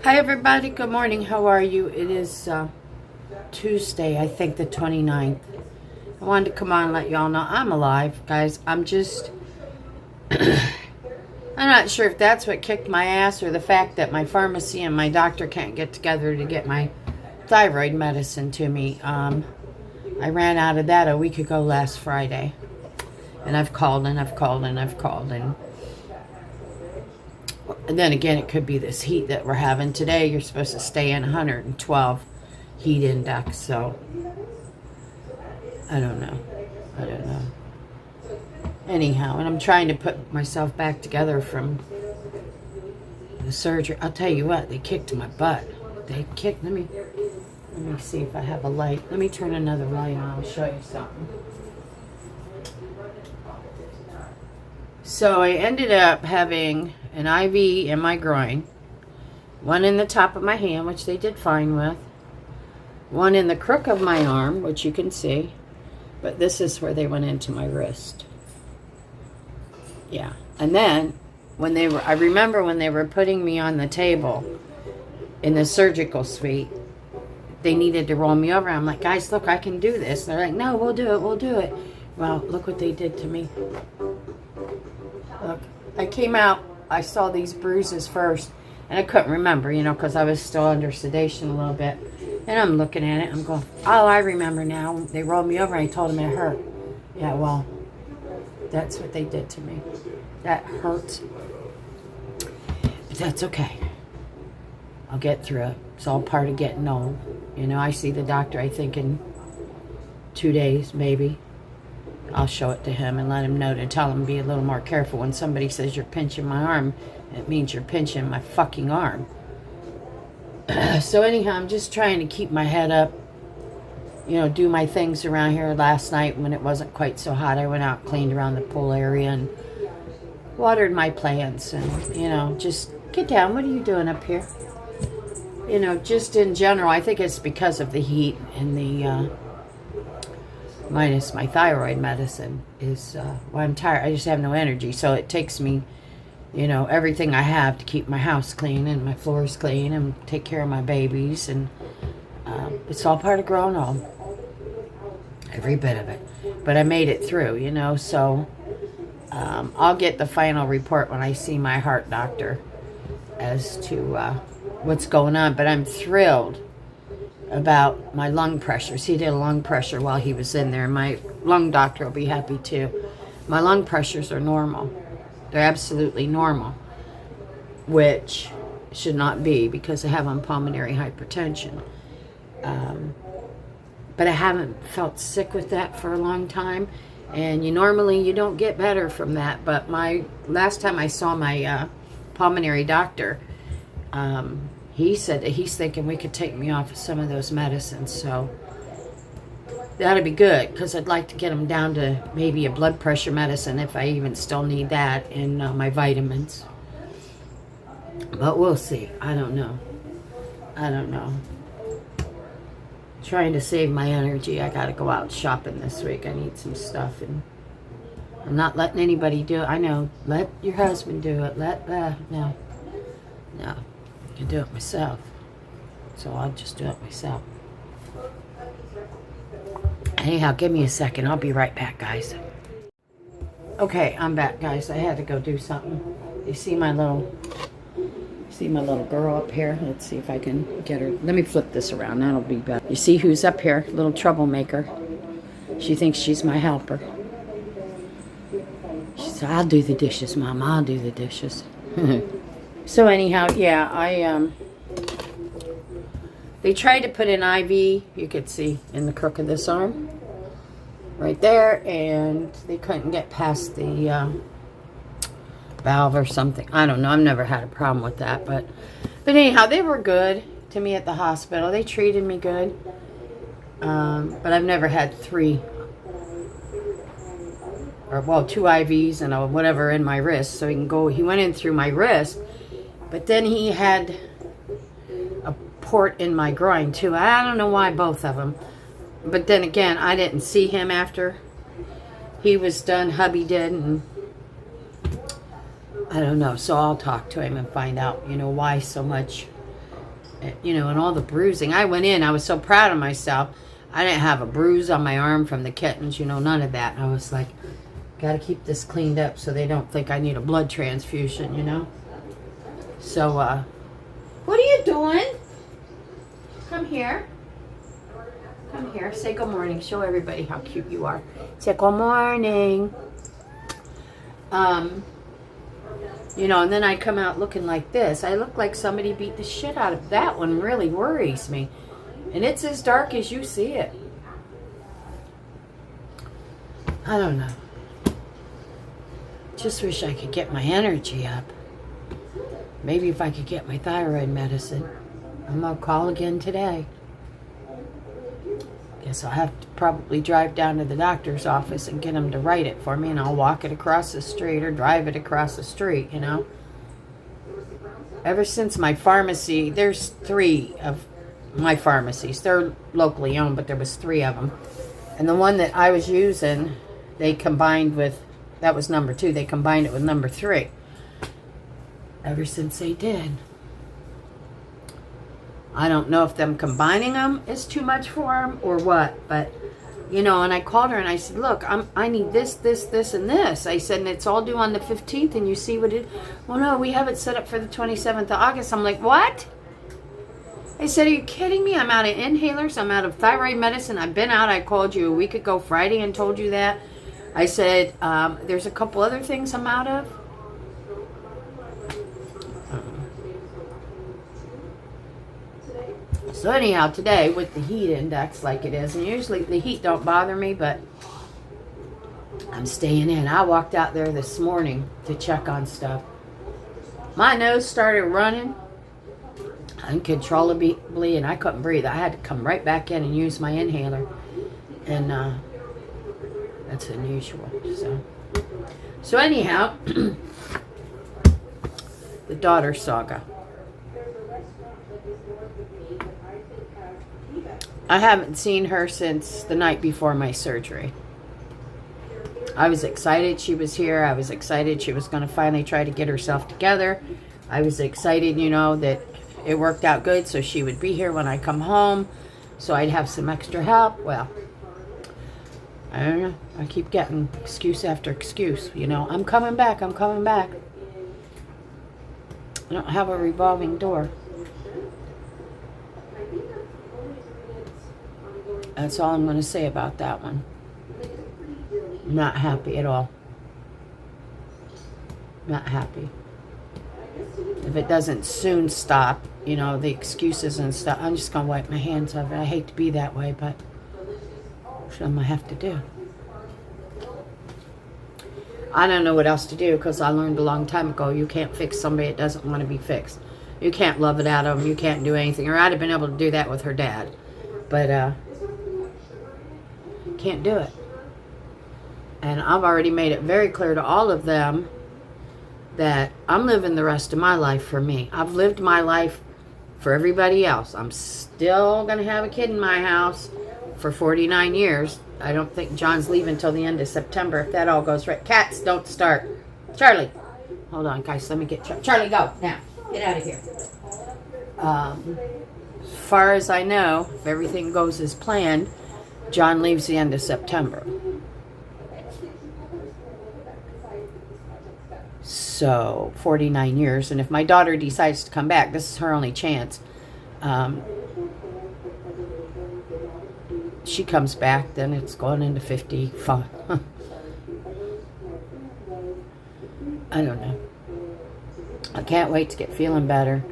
Hi everybody, good morning. How are you? It is Tuesday, I think the 29th. I wanted to come on and let y'all know I'm alive, guys. I'm not sure if that's what kicked my ass or the fact that my pharmacy and my doctor can't get together to get my thyroid medicine to me. I ran out of that a week ago last Friday. And I've called and I've called and I've called and then again, it could be this heat that we're having today. You're supposed to stay in 112 heat index, so I don't know. Anyhow, and I'm trying to put myself back together from the surgery. I'll tell you what, they kicked my butt. Let me see if I have a light. Let me turn another light on. I'll show you something. So I ended up having an IV in my groin, one in the top of my hand, which they did fine with, one in the crook of my arm, which you can see, but this is where they went into my wrist. Yeah. And then I remember when they were putting me on the table in the surgical suite, they needed to roll me over. I'm like, guys, look, I can do this. They're like, no, we'll do it. Well, look what they did to me. Look, I came out, I saw these bruises first, and I couldn't remember, because I was still under sedation a little bit. And I'm looking at it, I'm going, oh, I remember now. They rolled me over, and I told them it hurt. Yeah, well, that's what they did to me. That hurts. But that's okay. I'll get through it. It's all part of getting old. I see the doctor, I think, in 2 days, maybe. I'll show it to him and let him know to tell him to be a little more careful. When somebody says you're pinching my arm, it means you're pinching my fucking arm. So anyhow, I'm just trying to keep my head up, do my things around here. Last night when it wasn't quite so hot, I went out, cleaned around the pool area and watered my plants and, just get down. What are you doing up here? Just in general, I think it's because of the heat and the, minus my thyroid medicine is well, I'm tired. I just have no energy, so it takes me everything I have to keep my house clean and my floors clean and take care of my babies, and it's all part of growing old, every bit of it. But I made it through, so I'll get the final report when I see my heart doctor as to what's going on. But I'm thrilled about my lung pressures. He did a lung pressure while he was in there. My lung doctor will be happy too. My lung pressures are normal. They're absolutely normal, which should not be because I have pulmonary hypertension. But I haven't felt sick with that for a long time, and normally you don't get better from that. But my last time I saw my pulmonary doctor, he said that he's thinking we could take me off of some of those medicines, so that'd be good, because I'd like to get them down to maybe a blood pressure medicine if I even still need that, and my vitamins. But we'll see. I don't know. Trying to save my energy. I gotta go out shopping this week. I need some stuff, and I'm not letting anybody do it. I know. Let your husband do it. No. I can do it myself, so I'll just do it myself. Anyhow, give me a second. I'll be right back, guys. Okay, I'm back, guys. I had to go do something. You see my little girl up here? Let's see if I can get her. Let me flip this around. That'll be better. You see who's up here? Little troublemaker. She thinks she's my helper. She said, I'll do the dishes, Mom. I'll do the dishes. So anyhow, yeah, they tried to put an IV, you could see, in the crook of this arm, right there, and they couldn't get past the valve or something. I don't know. I've never had a problem with that, but anyhow, they were good to me at the hospital. They treated me good, but I've never had two IVs and whatever in my wrist. So he went in through my wrist. But then he had a port in my groin, too. I don't know why, both of them. But then again, I didn't see him after he was done. Hubby did, and I don't know. So I'll talk to him and find out, why so much you know, and all the bruising. I went in, I was so proud of myself. I didn't have a bruise on my arm from the kittens, you know, none of that. I was like, got to keep this cleaned up so they don't think I need a blood transfusion, you know. So, what are you doing? Come here. Come here. Say good morning. Show everybody how cute you are. Say good morning. You know, and then I come out looking like this. I look like somebody beat the shit out of that one. Really worries me. And it's as dark as you see it. I don't know. Just wish I could get my energy up. Maybe if I could get my thyroid medicine. I'm going to call again today. Guess I'll have to probably drive down to the doctor's office and get him to write it for me, and I'll walk it across the street or drive it across the street, you know. Ever since my pharmacy, there's 3 of my pharmacies. They're locally owned, but there was 3 of them. And the one that I was using, they combined with, that was number 2, they combined it with number 3. Ever since they did. I don't know if them combining them is too much for them or what, but, you know, and I called her and I said, look, I need this, this, this, and this. I said, and it's all due on the 15th, and you see what it, well, no, we have it set up for the 27th of August. I'm like, what? I said, are you kidding me? I'm out of inhalers. I'm out of thyroid medicine. I've been out. I called you a week ago Friday and told you that. I said, there's a couple other things I'm out of. So anyhow, today with the heat index like it is, and usually the heat don't bother me, but I'm staying in. I walked out there this morning to check on stuff. My nose started running uncontrollably, and I couldn't breathe. I had to come right back in and use my inhaler, and that's unusual. So anyhow, the daughter saga. I haven't seen her since the night before my surgery. I was excited she was here. I was excited she was going to finally try to get herself together. I was excited, you know, that it worked out good, so she would be here when I come home, so I'd have some extra help. Well, I don't know. I keep getting excuse after excuse, you know. I'm coming back. I'm coming back. I don't have a revolving door. That's all I'm going to say about that one. Not happy at all. Not happy. If it doesn't soon stop, you know, the excuses and stuff, I'm just going to wipe my hands of it. I hate to be that way, but something I have to do. I don't know what else to do, because I learned a long time ago, you can't fix somebody that doesn't want to be fixed. You can't love it out of them. You can't do anything. Or I'd have been able to do that with her dad. But, can't do it. And I've already made it very clear to all of them that I'm living the rest of my life for me. I've lived my life for everybody else. I'm still going to have a kid in my house for 49 years. I don't think John's leaving until the end of September, if that all goes right. Cats, don't start. Charlie. Hold on, guys. Let me get Charlie, go. Now. Get out of here. As far as I know, if everything goes as planned, John leaves the end of September. So, 49 years. And if my daughter decides to come back, this is her only chance. She comes back, then it's going into 55. I don't know. I can't wait to get feeling better.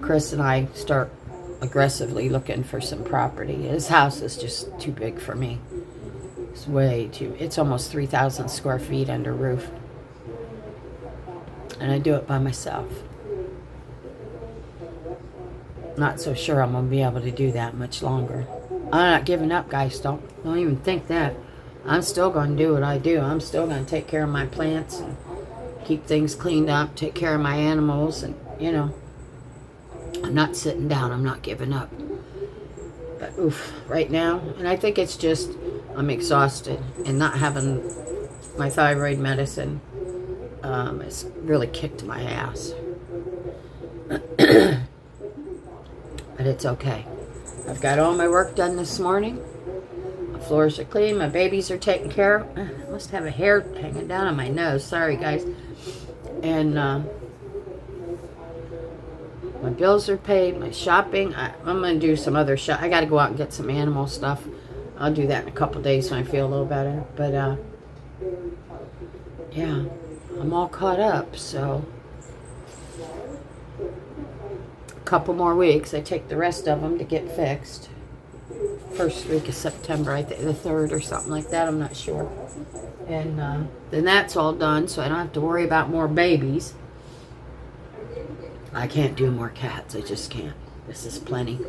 Chris and I start aggressively looking for some property. His house is just too big for me. It's way too, it's almost 3,000 square feet under roof. And I do it by myself. Not so sure I'm going to be able to do that much longer. I'm not giving up, guys. Don't even think that. I'm still going to do what I do. I'm still going to take care of my plants and keep things cleaned up, take care of my animals, and, you know, I'm not sitting down. I'm not giving up. But, oof, right now, and I think it's just I'm exhausted, and not having my thyroid medicine has really kicked my ass. But it's okay. I've got all my work done this morning. My floors are clean. My babies are taken care of. I must have a hair hanging down on my nose. Sorry, guys. And my bills are paid. My shopping. I'm going to do some other shop. I got to go out and get some animal stuff. I'll do that in a couple days when I feel a little better. But, yeah, I'm all caught up, so a couple more weeks. I take the rest of them to get fixed. First week of September, I think the 3rd or something like that. I'm not sure. And then that's all done, so I don't have to worry about more babies. I can't do more cats. I just can't. This is plenty.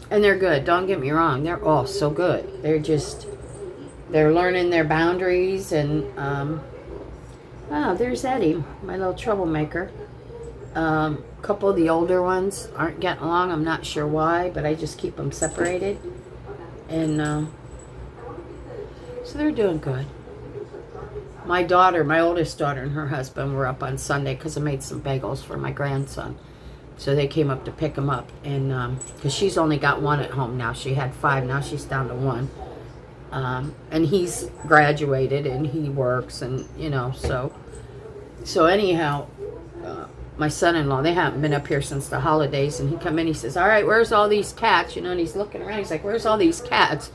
And they're good. Don't get me wrong. They're all so good. They're learning their boundaries. And, oh, there's Eddie, my little troublemaker. A couple of the older ones aren't getting along. I'm not sure why, but I just keep them separated. And, so they're doing good. My daughter, my oldest daughter and her husband were up on Sunday because I made some bagels for my grandson. So they came up to pick him up. And because she's only got one at home now. She had 5. Now she's down to 1. And he's graduated and he works. And, you know, so anyhow, my son-in-law, they haven't been up here since the holidays. And he come in, he says, all right, where's all these cats? You know, and he's looking around. He's like, where's all these cats?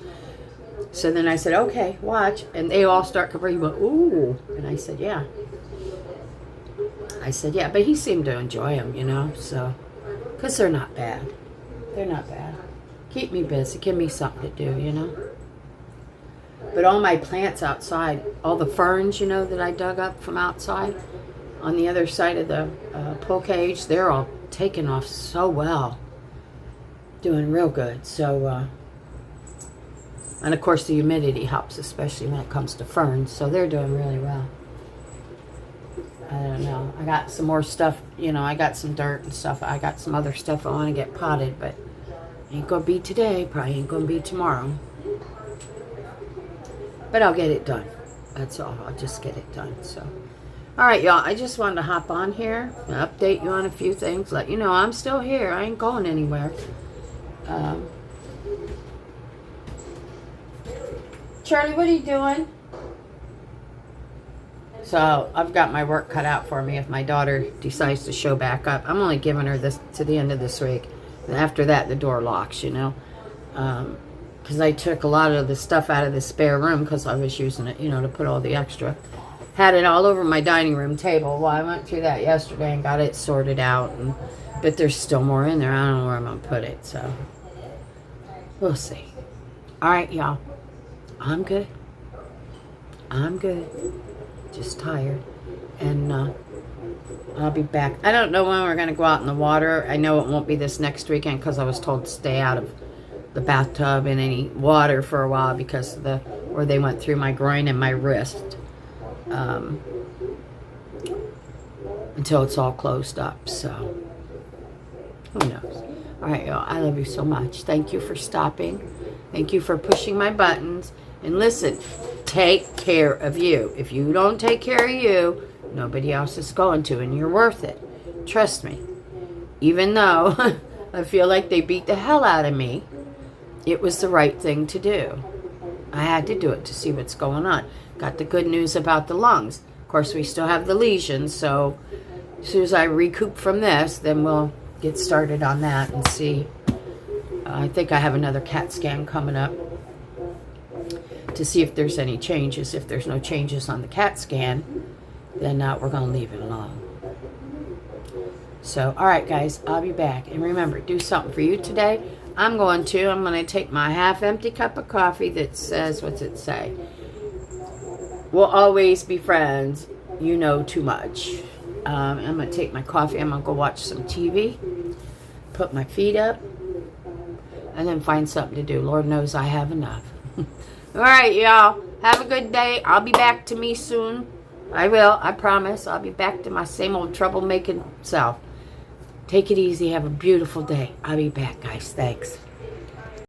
So then I said, okay, watch. And they all start covering. He went, ooh. And I said, yeah. But he seemed to enjoy them, you know. So, because they're not bad. They're not bad. Keep me busy. Give me something to do, you know. But all my plants outside, all the ferns, you know, that I dug up from outside, on the other side of the pool cage, they're all taking off so well. Doing real good. So, and of course the humidity helps, especially when it comes to ferns. So they're doing really well. I don't know. I got some more stuff, you know, I got some dirt and stuff. I got some other stuff I want to get potted, but ain't going to be today. Probably ain't going to be tomorrow. But I'll get it done. That's all. I'll just get it done. So, all right, y'all. I just wanted to hop on here and update you on a few things. Let you know I'm still here. I ain't going anywhere. Charlie, what are you doing? So I've got my work cut out for me if my daughter decides to show back up. I'm only giving her this to the end of this week. And after that, the door locks, you know. Because I took a lot of the stuff out of the spare room because I was using it, you know, to put all the extra. Had it all over my dining room table. Well, I went through that yesterday and got it sorted out. But there's still more in there. I don't know where I'm going to put it. So we'll see. All right, y'all. I'm good. Just tired. And I'll be back. I don't know when we're going to go out in the water. I know it won't be this next weekend because I was told to stay out of the bathtub and any water for a while because of where they went through my groin and my wrist. Until it's all closed up. So, who knows? All right, y'all. I love you so much. Thank you for stopping. Thank you for pushing my buttons. And listen, take care of you. If you don't take care of you, nobody else is going to, and you're worth it. Trust me. Even though I feel like they beat the hell out of me, it was the right thing to do. I had to do it to see what's going on. Got the good news about the lungs. Of course, we still have the lesions, so as soon as I recoup from this, then we'll get started on that and see. I think I have another CAT scan coming up to see if there's any changes. If there's no changes on the CAT scan, then we're going to leave it alone. So, all right, guys, I'll be back. And remember, do something for you today. I'm going to take my half-empty cup of coffee that says, what's it say? We'll always be friends. You know too much. I'm going to take my coffee. I'm going to go watch some TV, put my feet up, and then find something to do. Lord knows I have enough. All right, y'all. Have a good day. I'll be back to me soon. I will. I promise. I'll be back to my same old troublemaking self. Take it easy. Have a beautiful day. I'll be back, guys. Thanks.